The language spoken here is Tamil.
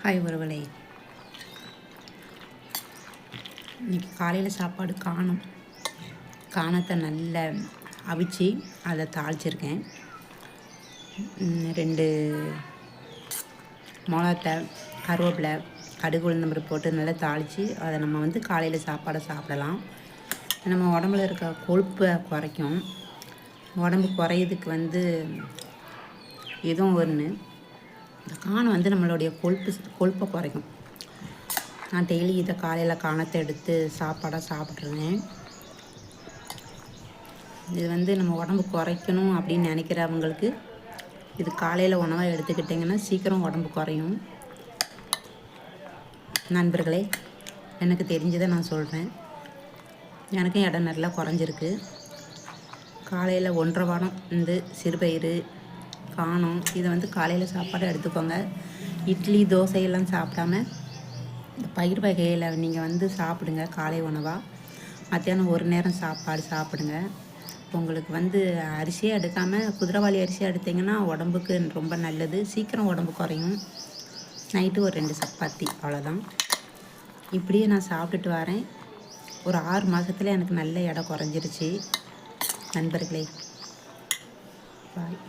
ஹாய் உறவுகளே, இன்றைக்கி காலையில் சாப்பாடு காணத்தை நல்லா அவிச்சு அதை தாளிச்சிருக்கேன். 2 மிளகாத்தை, கருவேப்பிலை, கடுகு, உளுந்தம் பருப்பு போட்டு நல்லா தாளித்து அதை நம்ம காலையில் சாப்பாடை சாப்பிடலாம். நம்ம உடம்புல இருக்க கொழுப்பை குறைக்கும். உடம்பு குறையிறதுக்கு எதுவும் ஒன்று இந்த காணம் நம்மளுடைய கொழுப்பை குறைக்கும். நான் டெய்லி இதை காலையில் காணத்தை எடுத்து சாப்பாடாக சாப்பிட்ருவேன். இது நம்ம உடம்பு குறைக்கணும் அப்படின்னு நினைக்கிறவங்களுக்கு இது காலையில் உணவாக எடுத்துக்கிட்டிங்கன்னா சீக்கிரம் உடம்பு குறையும். நண்பர்களே, எனக்கு தெரிஞ்சதை நான் சொல்கிறேன். எனக்கும் இடம் நல்லா குறைஞ்சிருக்கு. காலையில் 1.5 வாரம் சிறுபயிறு, காணம் இதை காலையில் சாப்பாடு எடுத்துக்கோங்க. இட்லி, தோசையெல்லாம் சாப்பிடாம இந்த பயிர் வகையில் நீங்கள் சாப்பிடுங்க. காலை உணவாக மத்தியானம் ஒரு நேரம் சாப்பாடு சாப்பிடுங்க. உங்களுக்கு அரிசியே எடுக்காமல் குதிரைவாளி அரிசியாக எடுத்திங்கன்னா உடம்புக்கு ரொம்ப நல்லது. சீக்கிரம் உடம்பு குறையும். நைட்டு ஒரு 2 சப்பாத்தி, அவ்வளோதான். இப்படியே நான் சாப்பிட்டுட்டு வரேன். ஒரு 6 மாதத்தில் எனக்கு நல்ல எடை குறைஞ்சிருச்சு. நண்பர்களே, பாய்.